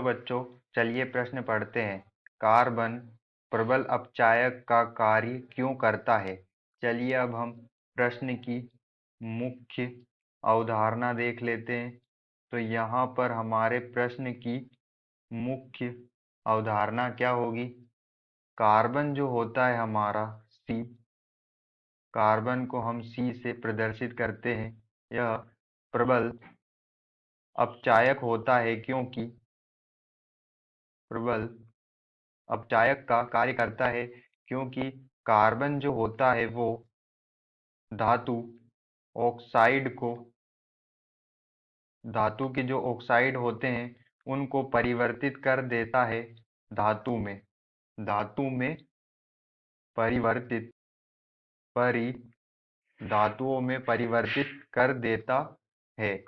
Hello बच्चों, चलिए प्रश्न पढ़ते हैं। कार्बन प्रबल अपचायक का कार्य क्यों करता है? चलिए अब हम प्रश्न की मुख्य अवधारणा देख लेते हैं। तो यहाँ पर हमारे प्रश्न की मुख्य अवधारणा क्या होगी? कार्बन जो होता है हमारा C, कार्बन को हम C से प्रदर्शित करते हैं। यह प्रबल अपचायक होता है क्योंकि प्रबल अपचायक का कार्य करता है क्योंकि कार्बन जो होता है वो धातु ऑक्साइड को धातु के जो ऑक्साइड होते हैं उनको परिवर्तित कर देता है धातु में परिवर्तित परि धातुओं में परिवर्तित कर देता है।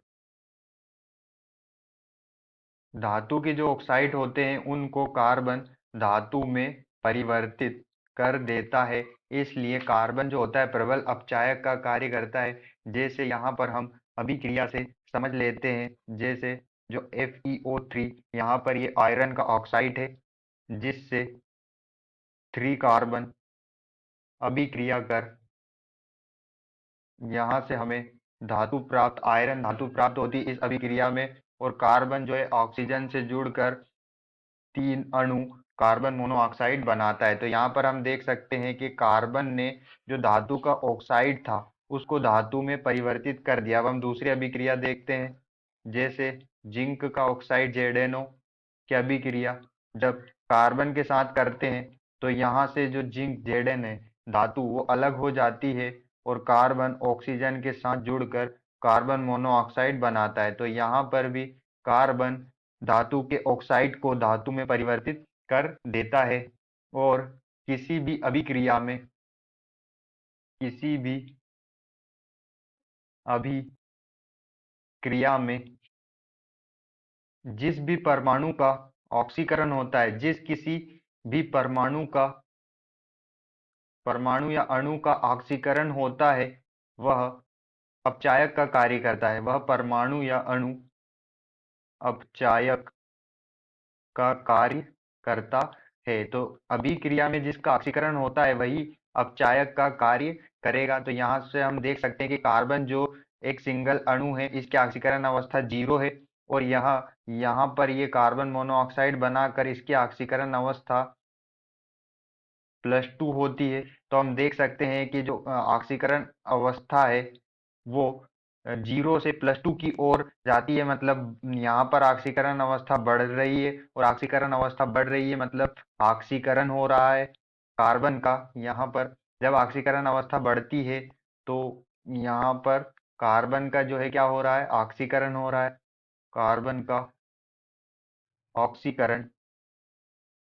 धातु के जो ऑक्साइड होते हैं उनको कार्बन धातु में परिवर्तित कर देता है, इसलिए कार्बन जो होता है प्रबल अपचायक का कार्य करता है। जैसे यहाँ पर हम अभिक्रिया से समझ लेते हैं, जैसे जो FeO3 यहाँ पर ये आयरन का ऑक्साइड है, जिससे 3 कार्बन अभिक्रिया कर यहाँ से हमें आयरन धातु प्राप्त होती है इस अभिक्रिया में। और कार्बन जो है ऑक्सीजन से जुड़कर 3 अणु कार्बन मोनोऑक्साइड बनाता है। तो यहाँ पर हम देख सकते हैं कि कार्बन ने जो धातु का ऑक्साइड था उसको धातु में परिवर्तित कर दिया। अब हम दूसरी अभिक्रिया देखते हैं, जैसे जिंक का ऑक्साइड ZnO की अभिक्रिया जब कार्बन के साथ करते हैं तो यहाँ से जो जिंक Zn है धातु वो अलग हो जाती है और कार्बन ऑक्सीजन के साथ जुड़कर कार्बन मोनोऑक्साइड बनाता है। तो यहाँ पर भी कार्बन धातु के ऑक्साइड को धातु में परिवर्तित कर देता है। और किसी भी अभिक्रिया में जिस भी परमाणु का ऑक्सीकरण होता है, जिस किसी भी परमाणु या अणु का ऑक्सीकरण होता है वह अपचायक का कार्य करता है। वह परमाणु या अणु अपचायक का कार्य करता है। तो अभिक्रिया में जिसका ऑक्सीकरण होता है वही अपचायक का कार्य करेगा। तो यहाँ से हम देख सकते हैं कि कार्बन जो एक सिंगल अणु है इसकी ऑक्सीकरण अवस्था 0 है और यहाँ पर ये कार्बन मोनोऑक्साइड बनाकर इसकी ऑक्सीकरण अवस्था +2 होती है। तो हम देख सकते हैं कि जो ऑक्सीकरण अवस्था है वो 0 से +2 की ओर जाती है, मतलब यहाँ पर ऑक्सीकरण अवस्था बढ़ रही है और ऑक्सीकरण अवस्था बढ़ रही है मतलब ऑक्सीकरण हो रहा है कार्बन का। यहाँ पर जब ऑक्सीकरण अवस्था बढ़ती है तो यहाँ पर कार्बन का जो है क्या हो रहा है, ऑक्सीकरण हो रहा है। कार्बन का ऑक्सीकरण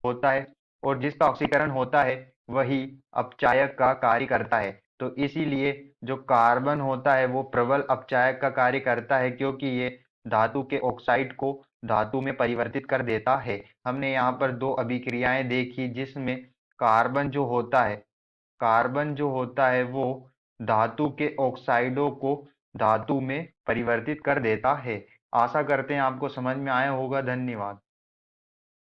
होता है और जिसका ऑक्सीकरण होता है वही अपचायक का कार्य करता है। तो इसीलिए जो कार्बन होता है वो प्रबल अपचायक का कार्य करता है क्योंकि ये धातु के ऑक्साइड को धातु में परिवर्तित कर देता है। हमने यहाँ पर 2 अभिक्रियाएं देखी जिसमें कार्बन जो होता है वो धातु के ऑक्साइडों को धातु में परिवर्तित कर देता है। आशा करते हैं आपको समझ में आया होगा। धन्यवाद।